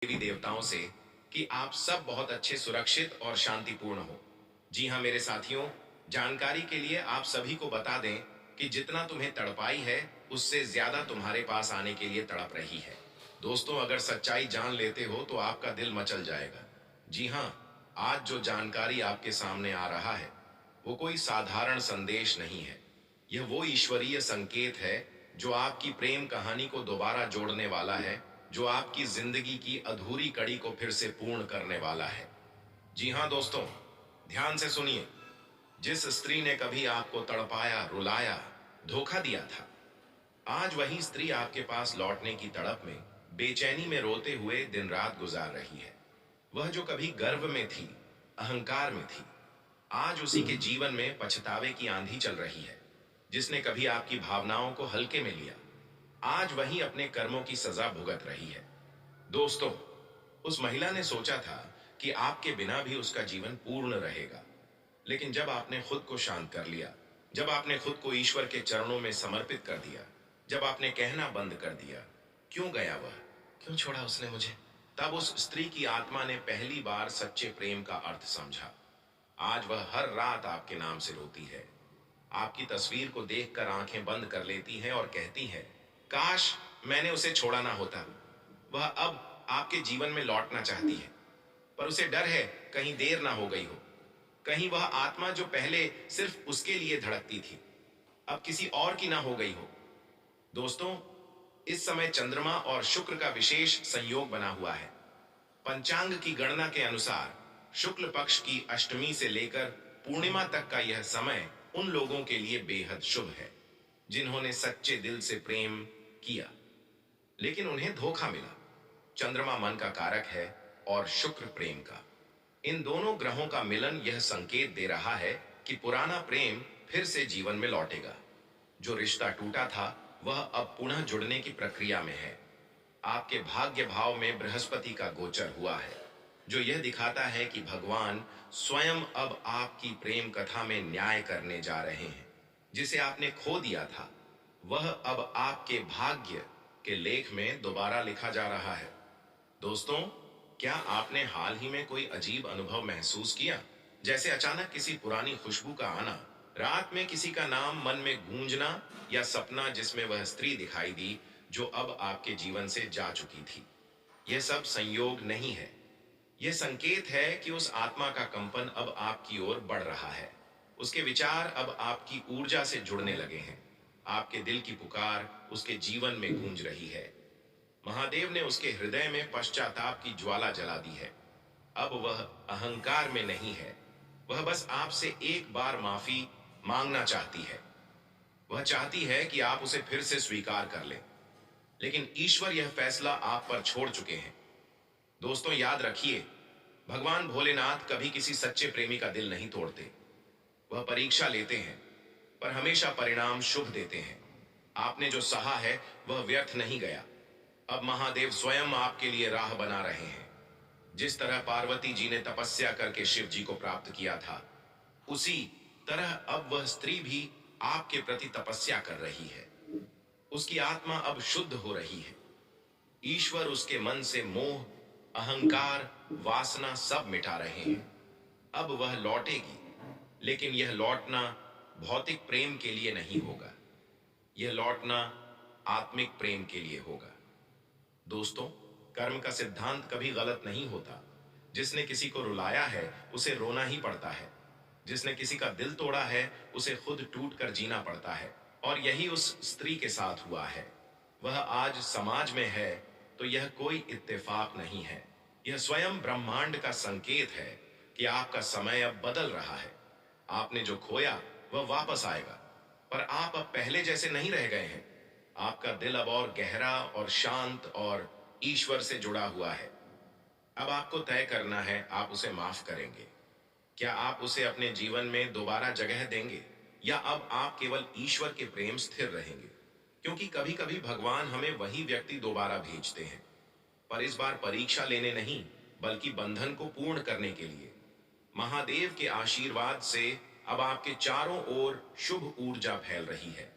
देवी देवताओं से कि आप सब बहुत अच्छे, सुरक्षित और शांतिपूर्ण हो। जी हाँ मेरे साथियों, जानकारी के लिए आप सभी को बता दें कि जितना तुम्हें तड़पाई है, उससे ज्यादा तुम्हारे पास आने के लिए तड़प रही है। दोस्तों, अगर सच्चाई जान लेते हो तो आपका दिल मचल जाएगा। जी हाँ, आज जो जानकारी आपके सामने आ रहा है, वो कोई साधारण संदेश नहीं है। यह वो ईश्वरीय संकेत है जो आपकी प्रेम कहानी को दोबारा जोड़ने वाला है, जो आपकी जिंदगी की अधूरी कड़ी को फिर से पूर्ण करने वाला है। जी हाँ दोस्तों, ध्यान से सुनिए। जिस स्त्री ने कभी आपको तड़पाया, रुलाया, धोखा दिया था, आज वही स्त्री आपके पास लौटने की तड़प में, बेचैनी में रोते हुए दिन रात गुजार रही है। वह जो कभी गर्व में थी, अहंकार में थी, आज उसी के जीवन में पछतावे की आंधी चल रही है। जिसने कभी आपकी भावनाओं को हल्के में लिया, आज वही अपने कर्मों की सजा भुगत रही है। दोस्तों, उस महिला ने सोचा था कि आपके बिना भी उसका जीवन पूर्ण रहेगा। लेकिन जब आपने खुद को शांत कर लिया, जब आपने खुद को ईश्वर के चरणों में समर्पित कर दिया, जब आपने कहना बंद कर दिया, क्यों गया वह, क्यों छोड़ा उसने मुझे, तब उस स्त्री की आत्मा ने पहली बार सच्चे प्रेम का अर्थ समझा। आज वह हर रात आपके नाम से रोती है, आपकी तस्वीर को देखकर आंखें बंद कर लेती है और कहती है, काश मैंने उसे छोड़ा ना होता। वह अब आपके जीवन में लौटना चाहती है, पर उसे डर है कहीं देर ना हो गई हो। कहीं वह आत्मा जो पहले सिर्फ उसके लिए धड़कती थी, अब किसी और की ना हो गई हो। दोस्तों, इस समय चंद्रमा और शुक्र का विशेष संयोग बना हुआ है। पंचांग की गणना के अनुसार शुक्ल पक्ष की अष्टमी से लेकर पूर्णिमा तक का यह समय उन लोगों के लिए बेहद शुभ है जिन्होंने सच्चे दिल से प्रेम किया, लेकिन उन्हें धोखा मिला। चंद्रमा मन का कारक है और शुक्र प्रेम का। इन दोनों ग्रहों का मिलन यह संकेत दे रहा है कि पुराना प्रेम फिर से जीवन में लौटेगा। जो रिश्ता टूटा था, वह अब पुनः जुड़ने की प्रक्रिया में है। आपके भाग्य भाव में बृहस्पति का गोचर हुआ है, जो यह दिखाता है कि भगवान स्वयं अब आपकी प्रेम कथा में न्याय करने जा रहे हैं। जिसे आपने खो दिया था, वह अब आपके भाग्य के लेख में दोबारा लिखा जा रहा है। दोस्तों, क्या आपने हाल ही में कोई अजीब अनुभव महसूस किया, जैसे अचानक किसी पुरानी खुशबू का आना, रात में किसी का नाम मन में गूंजना, या सपना जिसमें वह स्त्री दिखाई दी जो अब आपके जीवन से जा चुकी थी? यह सब संयोग नहीं है, यह संकेत है कि उस आत्मा का कंपन अब आपकी ओर बढ़ रहा है। उसके विचार अब आपकी ऊर्जा से जुड़ने लगे हैं। आपके दिल की पुकार उसके जीवन में गूंज रही है। महादेव ने उसके हृदय में पश्चाताप की ज्वाला जला दी है। अब वह अहंकार में नहीं है, वह बस आपसे एक बार माफी मांगना चाहती है। वह चाहती है कि आप उसे फिर से स्वीकार कर लें, लेकिन ईश्वर यह फैसला आप पर छोड़ चुके हैं। दोस्तों, याद रखिए, भगवान भोलेनाथ कभी किसी सच्चे प्रेमी का दिल नहीं तोड़ते। वह परीक्षा लेते हैं, पर हमेशा परिणाम शुभ देते हैं। आपने जो सहा है वह व्यर्थ नहीं गया। अब महादेव स्वयं आपके लिए राह बना रहे हैं। जिस तरह पार्वती जी ने तपस्या करके शिव जी को प्राप्त किया था, उसी तरह अब वह स्त्री भी आपके प्रति तपस्या कर रही है। उसकी आत्मा अब शुद्ध हो रही है। ईश्वर उसके मन से मोह, अहंकार, वासना सब मिटा रहे हैं। अब वह लौटेगी, लेकिन यह लौटना भौतिक प्रेम के लिए नहीं होगा। यह लौटना आत्मिक प्रेम के लिए होगा। दोस्तों, कर्म का सिद्धांत कभी गलत नहीं होता। जिसने किसी को रुलाया है, उसे रोना ही पड़ता है। जिसने किसी का दिल तोड़ा है, उसे खुद टूट कर जीना पड़ता है। और यही उस स्त्री के साथ हुआ है। वह आज समाज में है, तो यह कोई इत्तेफाक नहीं है। यह स्वयं ब्रह्मांड का संकेत है कि आपका समय अब बदल रहा है। आपने जो खोया वह वापस आएगा, पर आप अब पहले जैसे नहीं रह गए हैं। आपका दिल अब और गहरा और शांत और ईश्वर से जुड़ा हुआ है। अब आपको तय करना है, आप उसे माफ करेंगे? क्या आप उसे अपने जीवन में दोबारा जगह देंगे, या अब आप केवल ईश्वर के प्रेम स्थिर रहेंगे? क्योंकि कभी कभी भगवान हमें वही व्यक्ति दोबारा भेजते हैं, पर इस बार परीक्षा लेने नहीं, बल्कि बंधन को पूर्ण करने के लिए। महादेव के आशीर्वाद से अब आपके चारों ओर शुभ ऊर्जा फैल रही है।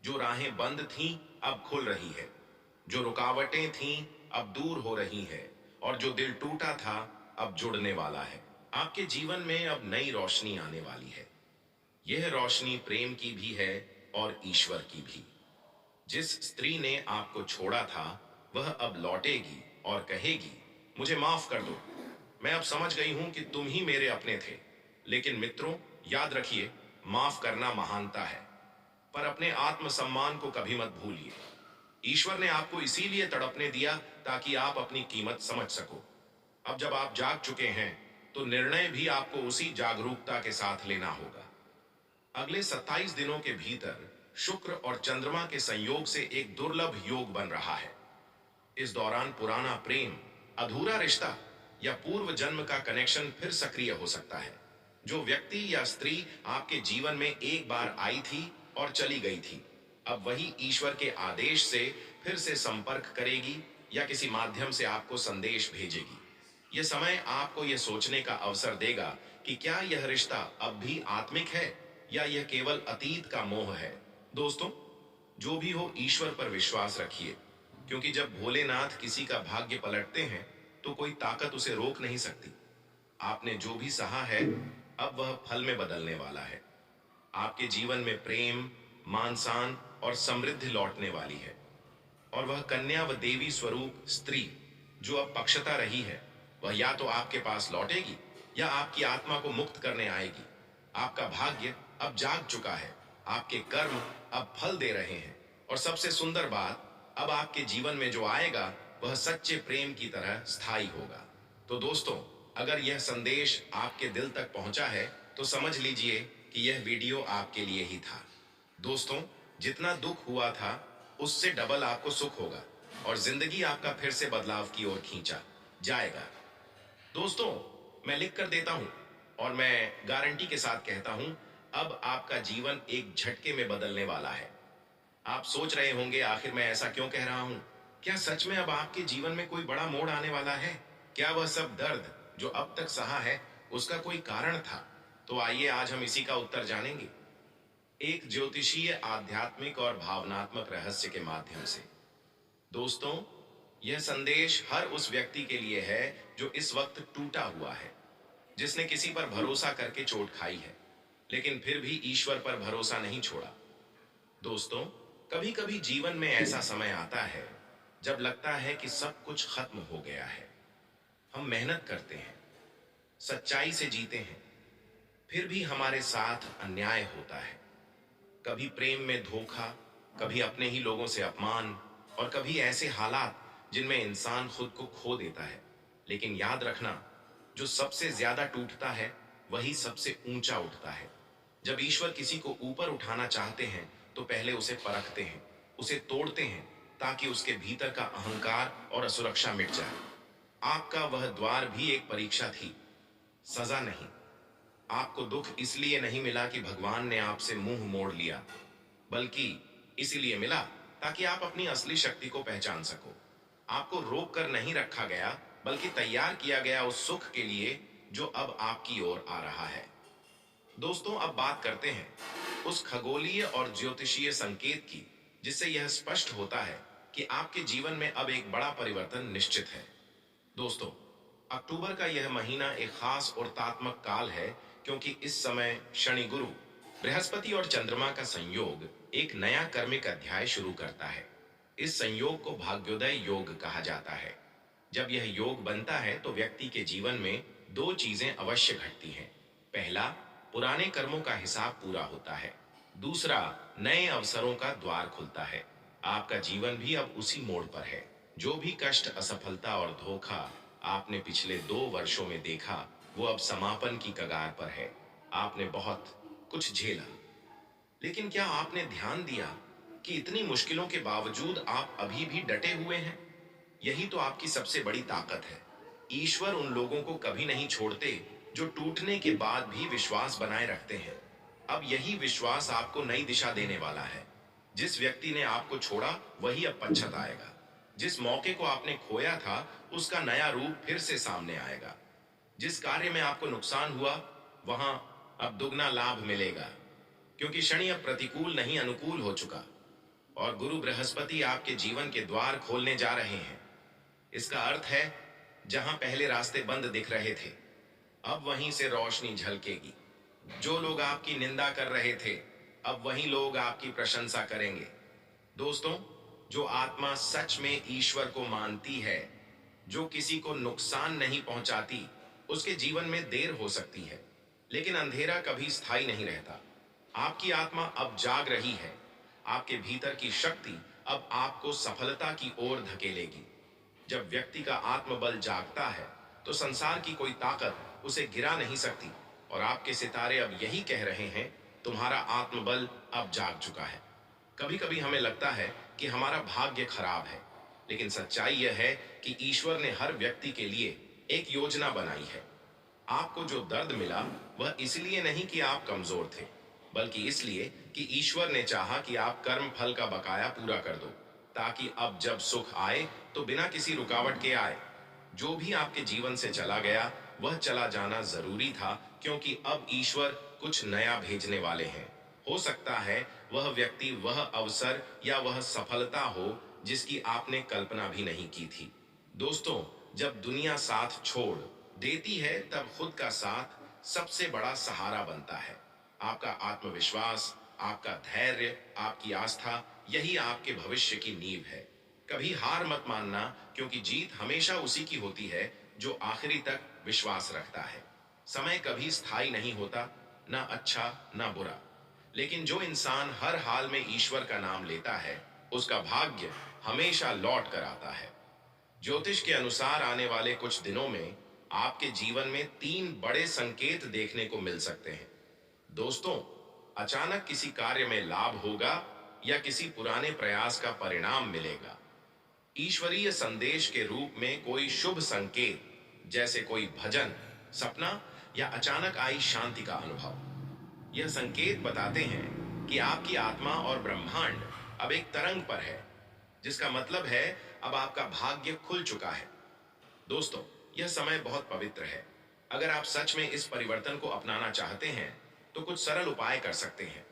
जो राहें बंद थीं, अब खुल रही है। जो रुकावटें थीं, अब दूर हो रही है। और जो दिल टूटा था अब जुड़ने वाला है। आपके जीवन में अब नई रोशनी आने वाली है। यह रोशनी प्रेम की भी है और ईश्वर की भी। जिस स्त्री ने आपको छोड़ा था वह अब लौटेगी और कहेगी, मुझे माफ कर दो, मैं अब समझ गई हूं कि तुम ही मेरे अपने थे। लेकिन मित्रों, याद रखिए, माफ करना महानता है, पर अपने आत्मसम्मान को कभी मत भूलिए। ईश्वर ने आपको इसीलिए तड़पने दिया ताकि आप अपनी कीमत समझ सको। अब जब आप जाग चुके हैं तो निर्णय भी आपको उसी जागरूकता के साथ लेना होगा। अगले 27 दिनों के भीतर शुक्र और चंद्रमा के संयोग से एक दुर्लभ योग बन रहा है। इस दौरान पुराना प्रेम, अधूरा रिश्ता या पूर्व जन्म का कनेक्शन फिर सक्रिय हो सकता है। जो व्यक्ति या स्त्री आपके जीवन में एक बार आई थी और चली गई थी, अब वही ईश्वर के आदेश से फिर से संपर्क करेगी या किसी माध्यम से आपको संदेश भेजेगी। यह समय आपको यह सोचने का अवसर देगा कि क्या यह रिश्ता अब भी आत्मिक है या यह केवल अतीत का मोह है। दोस्तों, जो भी हो, ईश्वर पर विश्वास रखिए, क्योंकि जब भोलेनाथ किसी का भाग्य पलटते हैं तो कोई ताकत उसे रोक नहीं सकती। आपने जो भी सहा है अब वह फल में बदलने वाला है। आपके जीवन में प्रेम, मान सम्मान और समृद्धि लौटने वाली है। और वह कन्या व देवी स्वरूप स्त्री जो अब पक्षता रही है, वह या तो आपके पास लौटेगी या आपकी आत्मा को मुक्त करने आएगी। आपका भाग्य अब जाग चुका है, आपके कर्म अब फल दे रहे हैं, और सबसे सुंदर बात, अब आपके जीवन में जो आएगा वह सच्चे प्रेम की तरह स्थायी होगा। तो दोस्तों, अगर यह संदेश आपके दिल तक पहुंचा है तो समझ लीजिए कि यह वीडियो आपके लिए ही था। दोस्तों, जितना दुख हुआ था उससे डबल आपको सुख होगा और जिंदगी आपका फिर से बदलाव की ओर खींचा जाएगा। दोस्तों, मैं लिख कर देता हूं और मैं गारंटी के साथ कहता हूं, अब आपका जीवन एक झटके में बदलने वाला है। आप सोच रहे होंगे, आखिर मैं ऐसा क्यों कह रहा हूं? क्या सच में अब आपके जीवन में कोई बड़ा मोड़ आने वाला है? क्या वह सब दर्द जो अब तक सहा है उसका कोई कारण था? तो आइए आज हम इसी का उत्तर जानेंगे, एक ज्योतिषीय, आध्यात्मिक और भावनात्मक रहस्य के माध्यम से। दोस्तों, यह संदेश हर उस व्यक्ति के लिए है जो इस वक्त टूटा हुआ है, जिसने किसी पर भरोसा करके चोट खाई है लेकिन फिर भी ईश्वर पर भरोसा नहीं छोड़ा। दोस्तों, कभी कभी जीवन में ऐसा समय आता है जब लगता है कि सब कुछ खत्म हो गया है। हम मेहनत करते हैं, सच्चाई से जीते हैं, फिर भी हमारे साथ अन्याय होता है। कभी प्रेम में धोखा, कभी अपने ही लोगों से अपमान, और कभी ऐसे हालात जिनमें इंसान खुद को खो देता है। लेकिन याद रखना, जो सबसे ज्यादा टूटता है वही सबसे ऊंचा उठता है। जब ईश्वर किसी को ऊपर उठाना चाहते हैं तो पहले उसे परखते हैं, उसे तोड़ते हैं, ताकि उसके भीतर का अहंकार और असुरक्षा मिट जाए। आपका वह द्वार भी एक परीक्षा थी, सजा नहीं। आपको दुख इसलिए नहीं मिला कि भगवान ने आपसे मुंह मोड़ लिया, बल्कि इसीलिए मिला ताकि आप अपनी असली शक्ति को पहचान सको। आपको रोक कर नहीं रखा गया, बल्कि तैयार किया गया उस सुख के लिए जो अब आपकी ओर आ रहा है। दोस्तों, अब बात करते हैं उस खगोलीय और ज्योतिषीय संकेत की, जिससे यह स्पष्ट होता है कि आपके जीवन में अब एक बड़ा परिवर्तन निश्चित है। दोस्तों, अक्टूबर का यह महीना एक खास और तात्मक काल है, क्योंकि इस समय शनि, गुरु, बृहस्पति और चंद्रमा का संयोग एक नया कर्मिक अध्याय शुरू करता है। इस संयोग को भाग्योदय योग कहा जाता है। जब यह योग बनता है तो व्यक्ति के जीवन में दो चीजें अवश्य घटती हैं। पहला, पुराने कर्मों का हिसाब पूरा होता है। दूसरा, नए अवसरों का द्वार खुलता है। आपका जीवन भी अब उसी मोड़ पर है। जो भी कष्ट, असफलता और धोखा आपने पिछले 2 वर्षों में देखा, वो अब समापन की कगार पर है। आपने बहुत कुछ झेला, लेकिन क्या आपने ध्यान दिया कि इतनी मुश्किलों के बावजूद आप अभी भी डटे हुए हैं? यही तो आपकी सबसे बड़ी ताकत है। ईश्वर उन लोगों को कभी नहीं छोड़ते जो टूटने के बाद भी विश्वास बनाए रखते हैं। अब यही विश्वास आपको नई दिशा देने वाला है। जिस व्यक्ति ने आपको छोड़ा वही अब पछताएगा। जिस मौके को आपने खोया था उसका नया रूप फिर से सामने आएगा। जिस कार्य में आपको नुकसान हुआ वहां अब दुगना लाभ मिलेगा, क्योंकि शनि अब प्रतिकूल नहीं, अनुकूल हो चुका, और गुरु बृहस्पति आपके जीवन के द्वार खोलने जा रहे हैं। इसका अर्थ है जहां पहले रास्ते बंद दिख रहे थे, अब वहीं से रोशनी झलकेगी। जो लोग आपकी निंदा कर रहे थे, अब वही लोग आपकी प्रशंसा करेंगे। दोस्तों, जो आत्मा सच में ईश्वर को मानती है, जो किसी को नुकसान नहीं पहुंचाती, उसके जीवन में देर हो सकती है, लेकिन अंधेरा कभी स्थायी नहीं रहता। आपकी आत्मा अब जाग रही है। आपके भीतर की शक्ति अब आपको सफलता की ओर धकेलेगी। जब व्यक्ति का आत्मबल जागता है, तो संसार की कोई ताकत उसे गिरा नहीं सकती। और आपके सितारे अब यही कह रहे हैं, तुम्हारा आत्मबल अब जाग चुका है। कभी कभी हमें लगता है कि हमारा भाग्य खराब है, लेकिन सच्चाई यह है कि ईश्वर ने हर व्यक्ति के लिए एक योजना बनाई है। आपको जो दर्द मिला, वह इसलिए नहीं कि आप कमजोर थे, बल्कि इसलिए कि ईश्वर ने चाहा कि आप कर्म फल का बकाया पूरा कर दो, ताकि अब जब सुख आए तो बिना किसी रुकावट के आए। जो भी आपके जीवन से चला गया, वह चला जाना जरूरी था, क्योंकि अब ईश्वर कुछ नया भेजने वाले हैं। हो सकता है वह व्यक्ति, वह अवसर या वह सफलता हो जिसकी आपने कल्पना भी नहीं की थी। दोस्तों, जब दुनिया साथ छोड़ देती है, तब खुद का साथ सबसे बड़ा सहारा बनता है। आपका आत्मविश्वास, आपका धैर्य, आपकी आस्था, यही आपके भविष्य की नींव है। कभी हार मत मानना, क्योंकि जीत हमेशा उसी की होती है जो आखिरी तक विश्वास रखता है। समय कभी स्थायी नहीं होता, ना अच्छा ना बुरा, लेकिन जो इंसान हर हाल में ईश्वर का नाम लेता है, उसका भाग्य हमेशा लौट कर आता है। ज्योतिष के अनुसार आने वाले कुछ दिनों में आपके जीवन में 3 बड़े संकेत देखने को मिल सकते हैं। दोस्तों, अचानक किसी कार्य में लाभ होगा या किसी पुराने प्रयास का परिणाम मिलेगा। ईश्वरीय संदेश के रूप में कोई शुभ संकेत, जैसे कोई भजन, सपना या अचानक आई शांति का अनुभव। यह संकेत बताते हैं कि आपकी आत्मा और ब्रह्मांड अब एक तरंग पर है, जिसका मतलब है अब आपका भाग्य खुल चुका है। दोस्तों, यह समय बहुत पवित्र है। अगर आप सच में इस परिवर्तन को अपनाना चाहते हैं, तो कुछ सरल उपाय कर सकते हैं।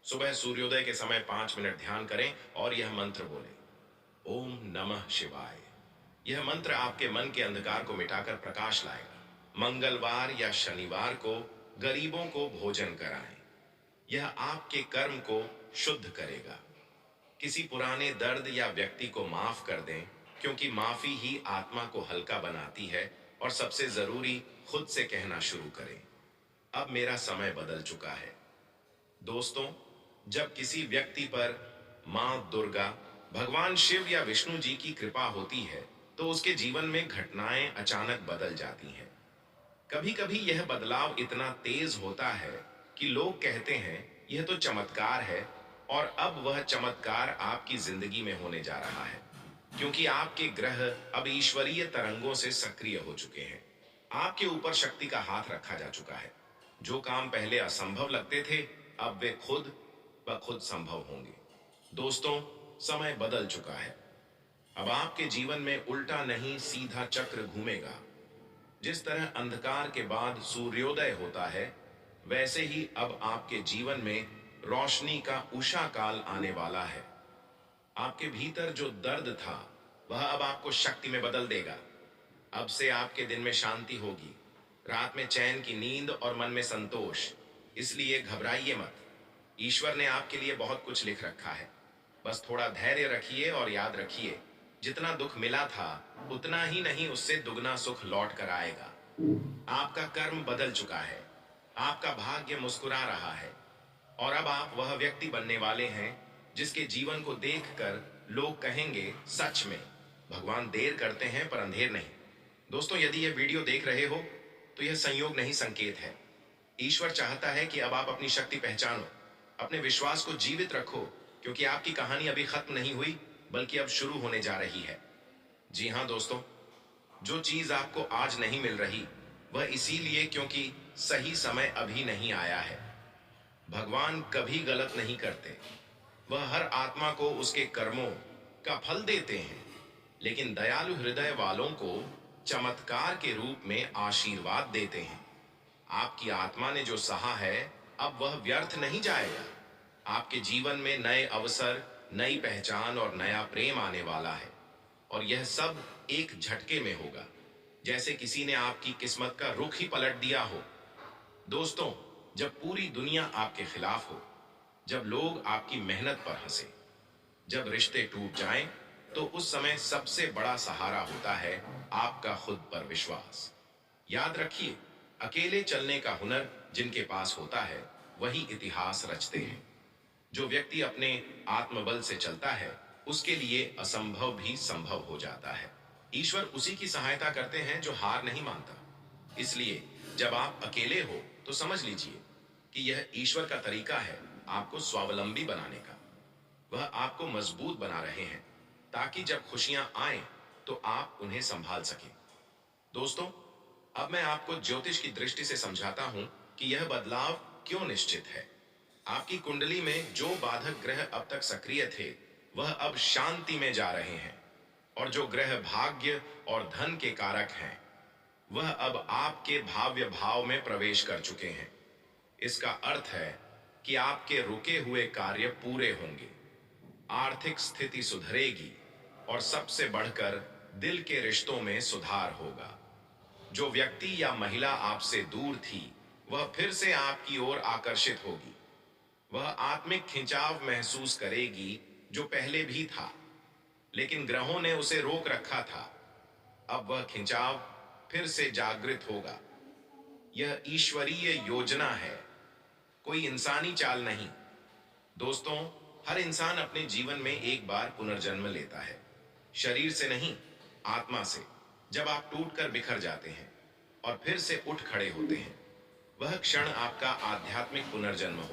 सुबह सूर्योदय के समय 5 मिनट ध्यान करें और यह मंत्र बोलें, ओम नमः शिवाय। यह मंत्र आपके मन के अंधकार को मिटाकर प्रकाश लाएगा। मंगलवार या शनिवार को गरीबों को भोजन कराएं। यह आपके कर्म को शुद्ध करेगा। किसी पुराने दर्द या व्यक्ति को माफ कर दें, क्योंकि माफी ही आत्मा को हल्का बनाती है। और सबसे जरूरी, खुद से कहना शुरू करें, अब मेरा समय बदल चुका है। दोस्तों, जब किसी व्यक्ति पर मां दुर्गा, भगवान शिव या विष्णु जी की कृपा होती है, तो उसके जीवन में घटनाएं अचानक बदल जाती हैं। कभी कभी यह बदलाव इतना तेज होता है कि लोग कहते हैं यह तो चमत्कार है, और अब वह चमत्कार आपकी जिंदगी में होने जा रहा है, क्योंकि आपके ग्रह अब ईश्वरीय तरंगों से सक्रिय हो चुके हैं। आपके ऊपर शक्ति का हाथ रखा जा चुका है। जो काम पहले असंभव लगते थे, अब वे खुद ब खुद संभव होंगे। दोस्तों, समय बदल चुका है। अब आपके जीवन में उल्टा नहीं, सीधा चक्र घूमेगा। जिस तरह अंधकार के बाद सूर्योदय होता है, वैसे ही अब आपके जीवन में रोशनी का उषा काल आने वाला है। आपके भीतर जो दर्द था, वह अब आपको शक्ति में बदल देगा। अब से आपके दिन में शांति होगी, रात में चैन की नींद और मन में संतोष। इसलिए घबराइए मत। ईश्वर ने आपके लिए बहुत कुछ लिख रखा है। बस थोड़ा धैर्य रखिए और याद रखिए, जितना दुख मिला था, उतना ही नहीं, उससे दुगना सुख लौट कर आएगा। आपका कर्म बदल चुका है। आपका भाग्य मुस्कुरा रहा है। और अब आप वह व्यक्ति बनने वाले हैं जिसके जीवन को देखकर लोग कहेंगे, सच में भगवान देर करते हैं पर अंधेर नहीं। दोस्तों, यदि यह वीडियो देख रहे हो, तो यह संयोग नहीं, संकेत है। ईश्वर चाहता है कि अब आप अपनी शक्ति पहचानो, अपने विश्वास को जीवित रखो, क्योंकि आपकी कहानी अभी खत्म नहीं हुई, बल्कि अब शुरू होने जा रही है। जी हाँ दोस्तों, जो चीज आपको आज नहीं मिल रही, वह इसीलिए क्योंकि सही समय अभी नहीं आया है। भगवान कभी गलत नहीं करते। वह हर आत्मा को उसके कर्मों का फल देते हैं, लेकिन दयालु हृदय वालों को चमत्कार के रूप में आशीर्वाद देते हैं। आपकी आत्मा ने जो सहा है, अब वह व्यर्थ नहीं जाएगा। आपके जीवन में नए अवसर, नई पहचान और नया प्रेम आने वाला है, और यह सब एक झटके में होगा। जैसे किसी ने आपकी किस्मत का रुख ही पलट दिया हो। दोस्तों, जब पूरी दुनिया आपके खिलाफ हो, जब लोग आपकी मेहनत पर हंसे, जब रिश्ते टूट जाएं, तो उस समय सबसे बड़ा सहारा होता है आपका खुद पर विश्वास। याद रखिए, अकेले चलने का हुनर जिनके पास होता है, वही इतिहास रचते हैं। जो व्यक्ति अपने आत्मबल से चलता है, उसके लिए असंभव भी संभव हो जाता है। ईश्वर उसी की सहायता करते हैं जो हार नहीं मानता। इसलिए जब आप अकेले हो, तो समझ लीजिए कि यह ईश्वर का तरीका है आपको स्वावलंबी बनाने का। वह आपको मजबूत बना रहे हैं ताकि जब खुशियां आए तो आप उन्हें संभाल सकें। दोस्तों, अब मैं आपको ज्योतिष की दृष्टि से समझाता हूं कि यह बदलाव क्यों निश्चित है। आपकी कुंडली में जो बाधक ग्रह अब तक सक्रिय थे, वह अब शांति में जा रहे हैं, और जो ग्रह भाग्य और धन के कारक हैं, वह अब आपके भाव्य भाव में प्रवेश कर चुके हैं। इसका अर्थ है कि आपके रुके हुए कार्य पूरे होंगे, आर्थिक स्थिति सुधरेगी, और सबसे बढ़कर दिल के रिश्तों में सुधार होगा। जो व्यक्ति या महिला आपसे दूर थी, वह फिर से आपकी ओर आकर्षित होगी। वह आत्मिक खिंचाव महसूस करेगी जो पहले भी था, लेकिन ग्रहों ने उसे रोक रखा था। अब वह खिंचाव फिर से जागृत होगा। यह ईश्वरीय योजना है, कोई इंसानी चाल नहीं। दोस्तों, हर इंसान अपने जीवन में एक बार पुनर्जन्म लेता है, शरीर से नहीं, आत्मा से। जब आप टूटकर बिखर जाते हैं और फिर से उठ खड़े होते हैं, वह क्षण आपका आध्यात्मिक पुनर्जन्म होता है।